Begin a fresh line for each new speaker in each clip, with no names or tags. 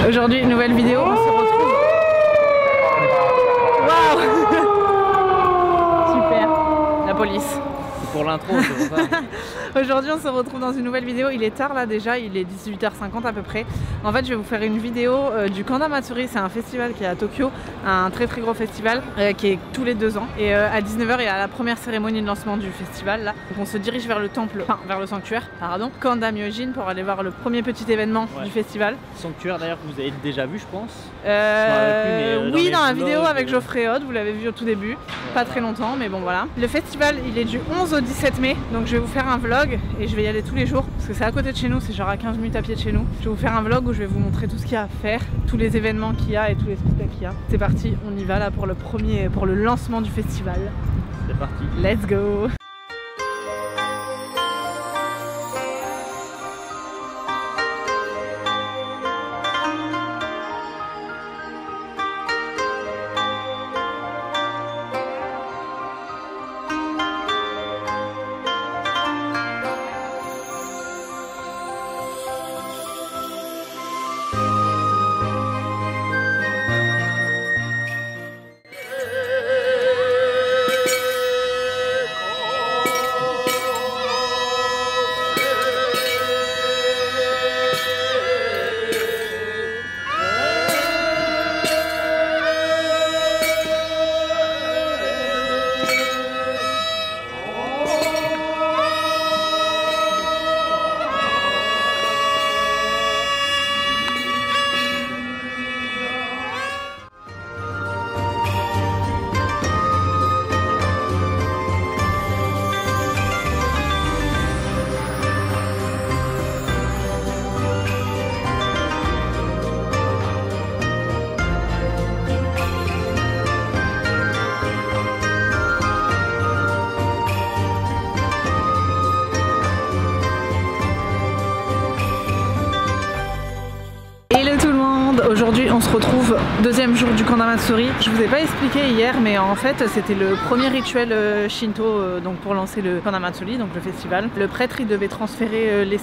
Aujourd'hui, nouvelle vidéo, on se retrouve. Waouh. Super. La police.
C'est pour l'intro, c'est pour ça.
Aujourd'hui on se retrouve dans une nouvelle vidéo, il est tard là déjà, il est 18h50 à peu près. En fait je vais vous faire une vidéo du Kanda Matsuri, c'est un festival qui est à Tokyo, un très gros festival qui est tous les 2 ans. Et à 19h il y a la première cérémonie de lancement du festival là. Donc on se dirige vers le temple, enfin vers le sanctuaire, pardon, Kanda Myojin pour aller voir le premier petit événement du festival.
Sanctuaire d'ailleurs que vous avez déjà vu je pense.
Oui dans la vidéo avec Geoffrey Hod, vous l'avez vu au tout début, pas très longtemps mais bon voilà. Le festival il est du 11 au 17 mai, donc je vais vous faire un vlog et je vais y aller tous les jours parce que c'est à côté de chez nous, c'est genre à 15 minutes à pied de chez nous. Je vais vous faire un vlog où je vais vous montrer tout ce qu'il y a à faire, tous les événements qu'il y a et tous les spectacles qu'il y a. C'est parti, on y va là pour le lancement du festival.
C'est parti.
Let's go. Aujourd'hui on se retrouve deuxième jour du Kanda Matsuri. Je vous ai pas expliqué hier mais en fait c'était le premier rituel Shinto donc pour lancer le Kanda Matsuri, donc le festival. Le prêtre il devait transférer les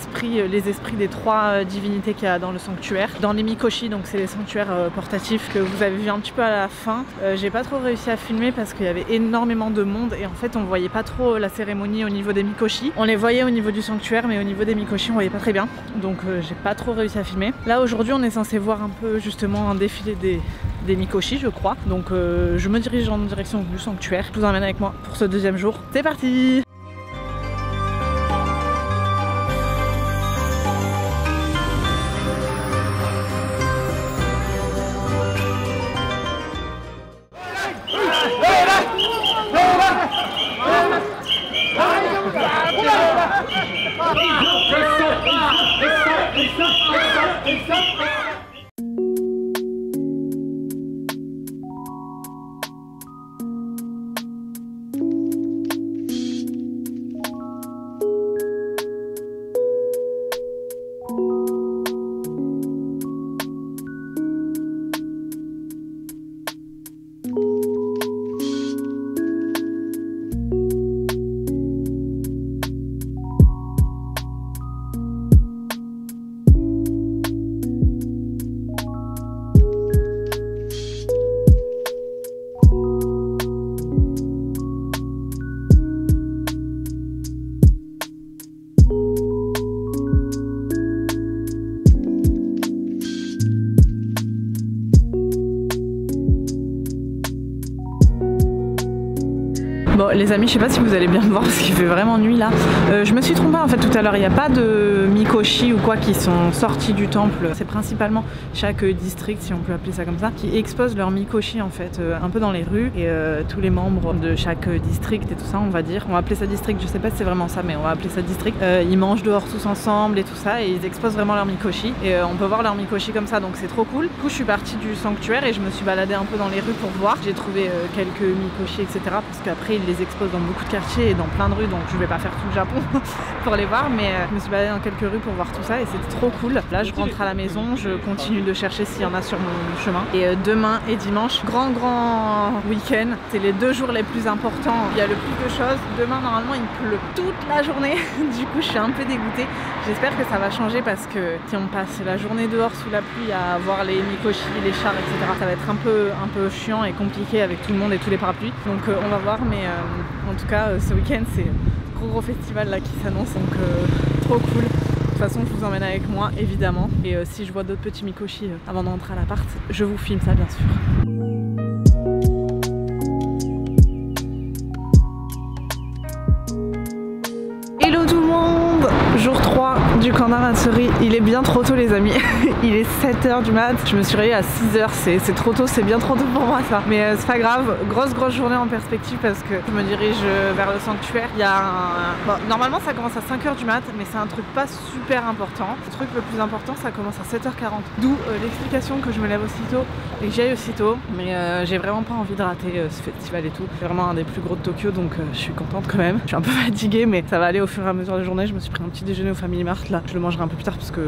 esprits des 3 divinités qu'il y a dans le sanctuaire, dans les mikoshi, donc c'est les sanctuaires portatifs que vous avez vu un petit peu à la fin. J'ai pas trop réussi à filmer parce qu'il y avait énormément de monde et en fait on voyait pas trop la cérémonie au niveau des mikoshi. On les voyait au niveau du sanctuaire mais au niveau des mikoshi on voyait pas très bien, donc j'ai pas trop réussi à filmer. Là aujourd'hui on est censé voir un peu justement un défilé des mikoshi je crois, donc je me dirige en direction du sanctuaire. Je vous emmène avec moi pour ce deuxième jour, c'est parti. Bon les amis, je sais pas si vous allez bien me voir parce qu'il fait vraiment nuit là. Je me suis trompée en fait tout à l'heure, il n'y a pas de mikoshi ou quoi qui sont sortis du temple. C'est principalement chaque district, si on peut appeler ça comme ça, qui expose leur mikoshi en fait un peu dans les rues. Et tous les membres de chaque district et tout ça on va dire, on va appeler ça district, je sais pas si c'est vraiment ça mais on va appeler ça district. Ils mangent dehors tous ensemble et tout ça et ils exposent vraiment leur mikoshi. Et on peut voir leur mikoshi comme ça, donc c'est trop cool. Du coup je suis partie du sanctuaire et je me suis baladée un peu dans les rues pour voir. J'ai trouvé quelques mikoshi etc. parce qu'après ils les les exposent dans beaucoup de quartiers et dans plein de rues, donc je vais pas faire tout le Japon pour les voir, mais je me suis baladée dans quelques rues pour voir tout ça et c'était trop cool. Là je rentre à la maison, je continue de chercher s'il y en a sur mon chemin. Et demain et dimanche, grand week-end, c'est les 2 jours les plus importants, il y a le plus de choses. Demain normalement il pleut toute la journée, du coup je suis un peu dégoûtée. J'espère que ça va changer parce que si on passe la journée dehors sous la pluie à voir les mikoshi, les chars, etc., ça va être un peu chiant et compliqué avec tout le monde et tous les parapluies. Donc on va voir, mais en tout cas ce week-end c'est gros festival là qui s'annonce, donc trop cool. De toute façon je vous emmène avec moi évidemment, et si je vois d'autres petits mikoshi avant d'entrer à l'appart, je vous filme ça bien sûr. Hello tout le monde! Jour 3 du camp d'Amatsuri, il est bien trop tôt les amis, il est 7 h du mat, je me suis réveillée à 6 h, c'est trop tôt, c'est bien trop tôt pour moi ça. Mais c'est pas grave, grosse journée en perspective parce que je me dirige vers le sanctuaire. Il y a bon, normalement ça commence à 5 h du mat, mais c'est un truc pas super important. Le truc le plus important ça commence à 7 h 40, d'où l'explication que je me lève aussitôt et que j'aille aussitôt. Mais j'ai vraiment pas envie de rater ce festival et tout. C'est vraiment un des plus gros de Tokyo, donc je suis contente quand même. Je suis un peu fatiguée mais ça va aller au fur et à mesure de la journée. Je me suis pris un petit déjeuner au Family Mart là, je le mangerai un peu plus tard parce que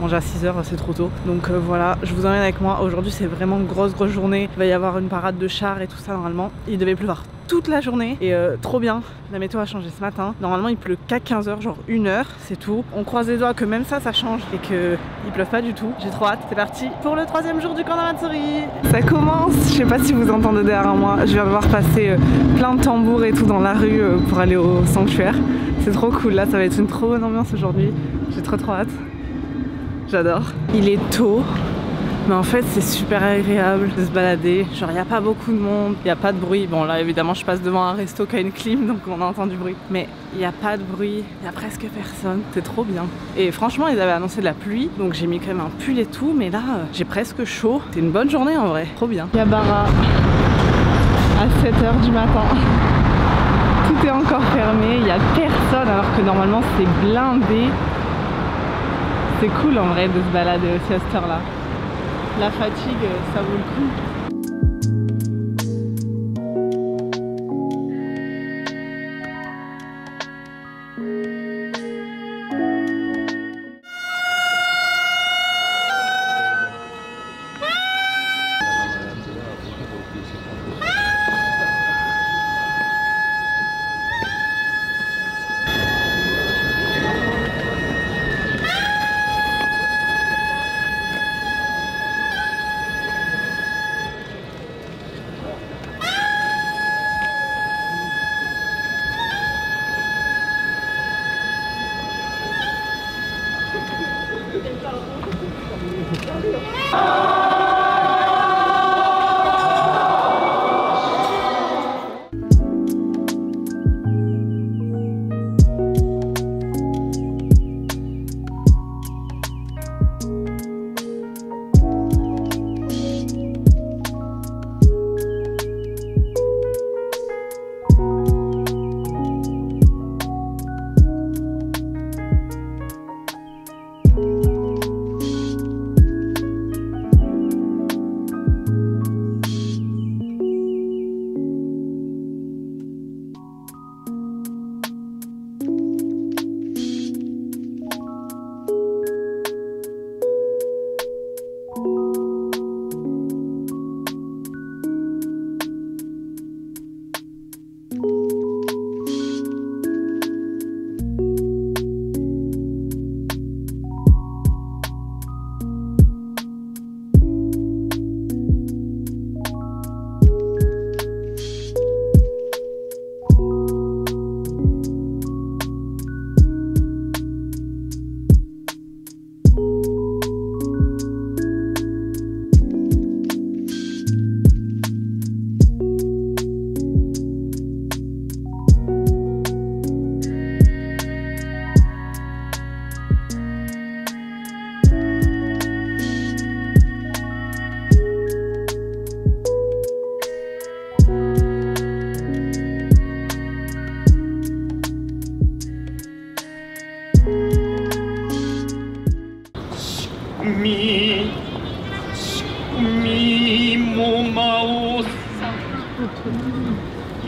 manger à 6 h c'est trop tôt. Donc voilà, je vous emmène avec moi. Aujourd'hui c'est vraiment grosse journée. Il va y avoir une parade de chars et tout ça normalement. Il devait pleuvoir toute la journée et trop bien. La météo a changé ce matin. Normalement il pleut qu'à 15 h, genre 1 heure, c'est tout. On croise les doigts que même ça change et qu'il pleuve pas du tout. J'ai trop hâte. C'est parti pour le 3e jour du camp d'Amatsuri. Ça commence. Je sais pas si vous entendez derrière moi. Je viens de voir passer plein de tambours et tout dans la rue pour aller au sanctuaire. C'est trop cool. Là ça va être une trop bonne ambiance aujourd'hui. J'ai trop hâte. J'adore. Il est tôt. Mais en fait c'est super agréable de se balader, genre il n'y a pas beaucoup de monde, il n'y a pas de bruit. Bon là évidemment je passe devant un resto qui a une clim donc on entend du bruit, mais il n'y a pas de bruit, il n'y a presque personne, c'est trop bien. Et franchement ils avaient annoncé de la pluie, donc j'ai mis quand même un pull et tout, mais là j'ai presque chaud. C'est une bonne journée en vrai, trop bien. Yabara à 7 h du matin. Tout est encore fermé, il n'y a personne alors que normalement c'est blindé. C'est cool en vrai de se balader aussi à cette heure là. La fatigue, ça vaut le coup.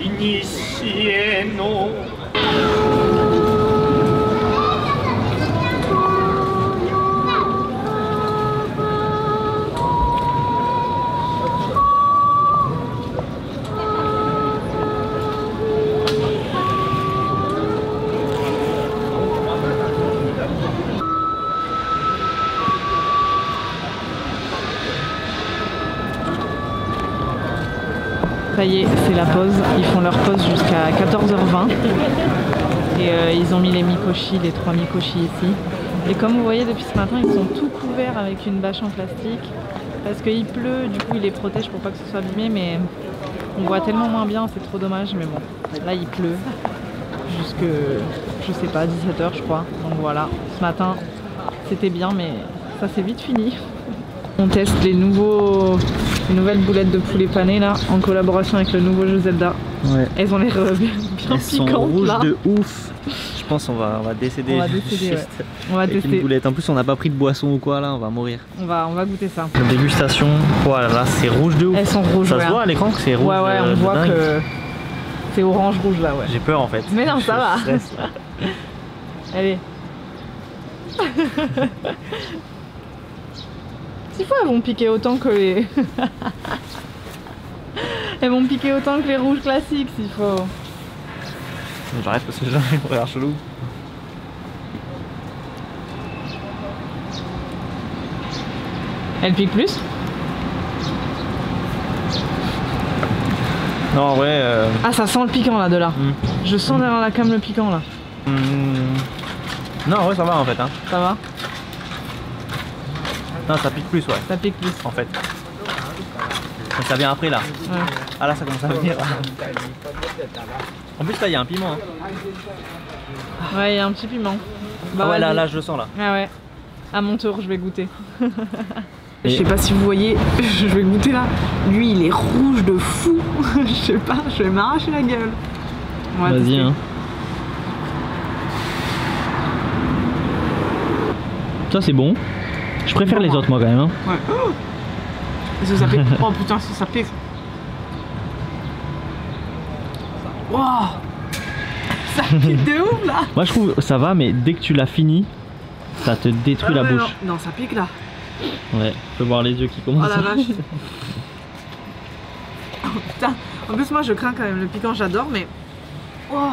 Initieno.
Ça y est, c'est la pause. Ils font leur pause jusqu'à 14h20. Et ils ont mis les mikoshi, les 3 mikoshi ici. Et comme vous voyez depuis ce matin, ils sont tout couverts avec une bâche en plastique. Parce qu'il pleut, du coup ils les protègent pour pas que ce soit abîmé. Mais on voit tellement moins bien, c'est trop dommage. Mais bon, là il pleut. Jusque, je sais pas, 17h je crois. Donc voilà, ce matin c'était bien, mais ça s'est vite fini. On teste les nouvelles boulettes de poulet pané là, en collaboration avec le nouveau jeu Zelda.
Ouais.
Elles ont l'air bien
Elles
piquantes
sont rouges
là.
de ouf. Je pense qu'on va décéder.
On va décéder, ouais. On va
Avec
tester.
une boulette. En plus on n'a pas pris de boisson ou quoi là, on va mourir.
On va goûter ça.
La dégustation, voilà, c'est rouge de ouf.
Elles sont rouges.
Ça
ouais.
se voit à l'écran que c'est rouge.
Ouais, on
de
voit
dingue.
que c'est orange-rouge là, ouais.
J'ai peur en fait.
Mais non, ça va.
stresse, là.
Allez. S'il faut, elles vont piquer autant que les... Elles vont piquer autant que les rouges classiques s'il faut.
J'arrête parce que j'ai un regard chelou.
Elles piquent plus?
Non en vrai...
Ah, ça sent le piquant là de là. Je sens derrière la cam le piquant là.
Non en vrai ça va en fait hein.
Ça va?
Non ça pique plus ouais.
Ça pique plus.
En fait. Mais ça vient après là.
Ouais.
Ah là ça commence à venir. En plus là il y a un piment. Hein.
Ouais, il y a un petit piment.
Ah ouais
vas-y.
là je le sens là.
Ah ouais. À mon tour, je vais goûter.
Et-
Je sais pas si vous voyez, je vais goûter là. Lui, il est rouge de fou. Je sais pas, je vais m'arracher la gueule. On va
Vas-y
tester.
hein. Ça c'est bon. Je préfère les autres moi quand même. Hein.
Ouais. Oh, ça pique. Oh putain, ça pique. Wow. Ça pique de ouf là.
Moi je trouve ça va mais dès que tu l'as fini, ça te détruit la
ouais,
bouche.
Non, ça pique là.
Ouais, je peux voir les yeux qui
Oh
commencent.
la vache. Oh putain. En plus, moi je crains quand même le piquant, j'adore, mais. Oh.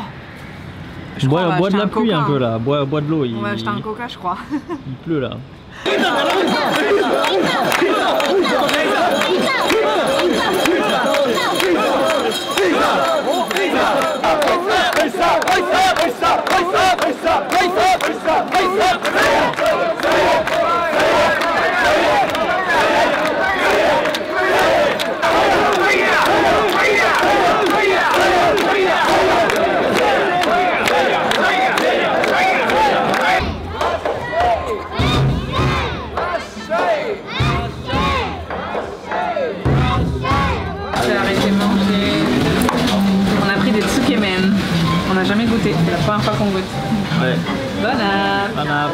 Je crois, on va
Bois de
acheter
la
un
pluie
coca,
un peu
hein.
là, bois de l'eau.
On va acheter un coca, je crois.
Il pleut là.
J'ai arrêté de manger. On a pris des tsukemen. On n'a jamais goûté, c'est la première fois qu'on goûte.
Ouais.
Bon app.
Bon app.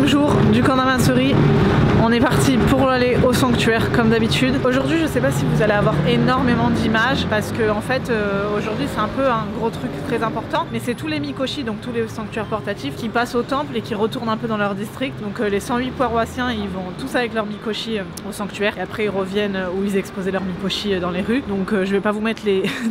Deuxième jour du camp d'Amatsuri. On est parti pour aller au sanctuaire comme d'habitude. Aujourd'hui, je sais pas si vous allez avoir énormément d'images parce que en fait aujourd'hui c'est un peu un gros truc très important, mais c'est tous les mikoshi, donc tous les sanctuaires portatifs qui passent au temple et qui retournent un peu dans leur district. Donc les 108 paroissiens, ils vont tous avec leur mikoshi au sanctuaire et après ils reviennent où ils exposaient leur mikoshi dans les rues. Donc je vais pas vous mettre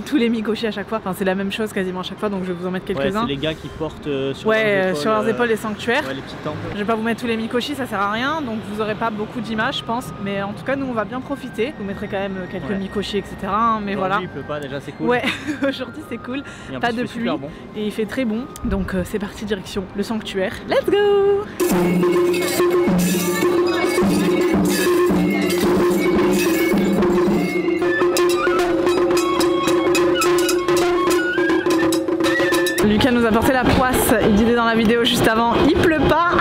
tous les mikoshi à chaque fois, enfin c'est la même chose quasiment à chaque fois, donc je vais vous en mettre quelques-uns.
Ouais, c'est les gars qui portent sur
leurs épaules les sanctuaires.
Ouais, les petits temples.
Je vais pas vous mettre tous les mikoshi, ça sert à rien, donc vous aurez pas beaucoup d'images je pense, mais en tout cas nous on va bien profiter. Je vous mettrai quand même quelques mikoshi etc. Mais voilà.
Il pleut pas, déjà c'est cool.
Ouais, aujourd'hui c'est cool, pas de pluie et il fait très bon, donc c'est parti direction le sanctuaire. Let's go! Lucas nous a porté la poisse, il disait dans la vidéo juste avant, il pleut pas.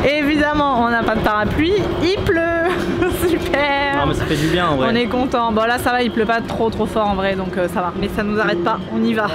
Et évidemment, on n'a pas de parapluie, il pleut. Super.
Non mais ça fait du bien en vrai.
On est content. Bon là ça va, il pleut pas trop fort en vrai, donc ça va. Mais ça nous arrête pas, on y va.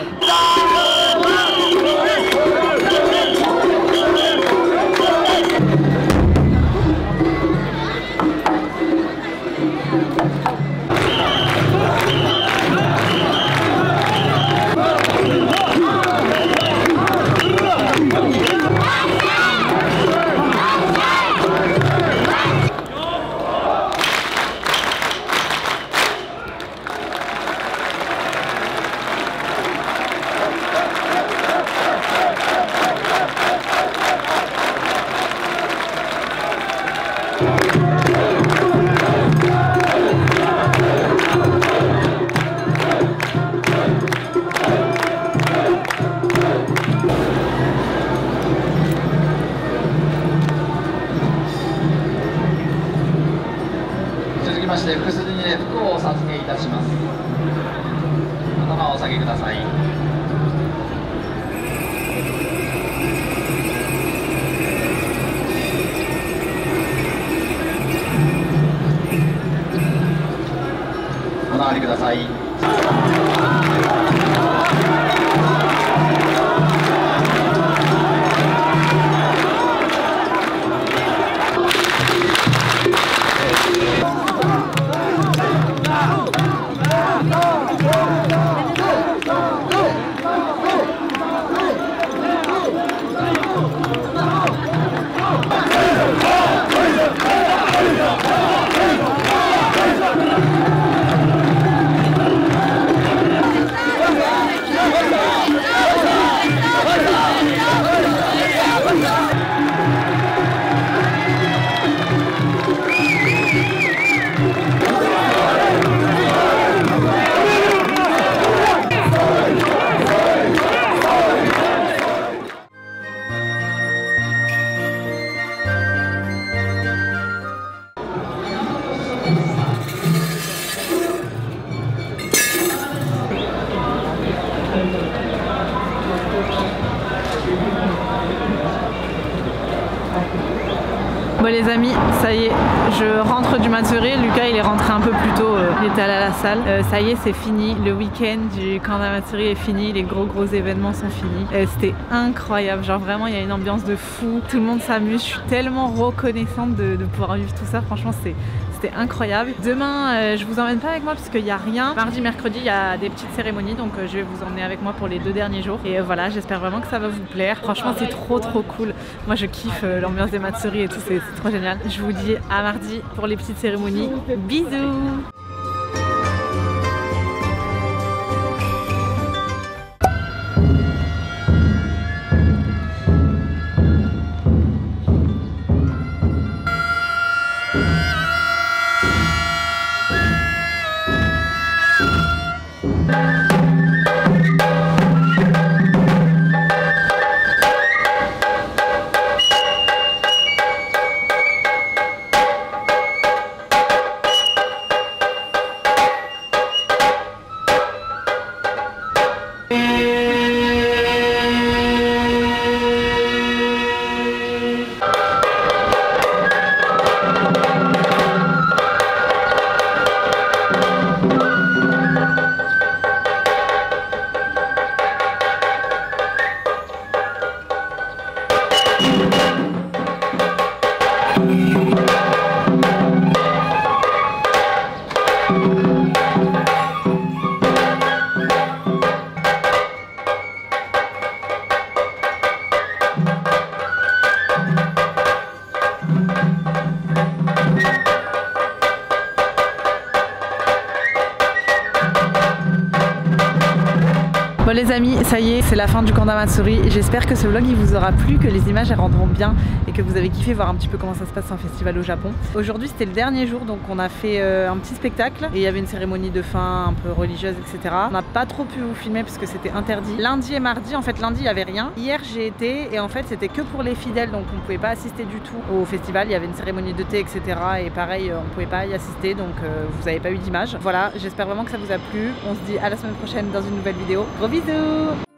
Bon les amis, ça y est, je rentre du Matsuri. Lucas il est rentré un peu plus tôt, il était allé à la salle. Ça y est, c'est fini, le week-end du camp d'Amatsuri est fini, les gros événements sont finis. C'était incroyable, genre vraiment il y a une ambiance de fou, tout le monde s'amuse, je suis tellement reconnaissante de pouvoir vivre tout ça, franchement c'était incroyable. Demain, je vous emmène pas avec moi parce qu'il n'y a rien. Mardi, mercredi, il y a des petites cérémonies, donc je vais vous emmener avec moi pour les 2 derniers jours. Et voilà, j'espère vraiment que ça va vous plaire. Franchement, c'est trop cool. Moi, je kiffe l'ambiance des Matsuri et tout, c'est trop génial. Je vous dis à mardi pour les petites cérémonies. Bisous! Bon les amis, ça y est, c'est la fin du camp d'Amatsuri. J'espère que ce vlog il vous aura plu, que les images elles rendront bien et que vous avez kiffé voir un petit peu comment ça se passe un festival au Japon. Aujourd'hui c'était le dernier jour, donc on a fait un petit spectacle et il y avait une cérémonie de fin un peu religieuse, etc. On n'a pas trop pu vous filmer parce que c'était interdit. Lundi et mardi, en fait lundi il n'y avait rien. Hier j'ai été et en fait c'était que pour les fidèles, donc on ne pouvait pas assister du tout au festival. Il y avait une cérémonie de thé, etc. Et pareil, on ne pouvait pas y assister, donc vous n'avez pas eu d'image. Voilà, j'espère vraiment que ça vous a plu. On se dit à la semaine prochaine dans une nouvelle vidéo. Gros bisous!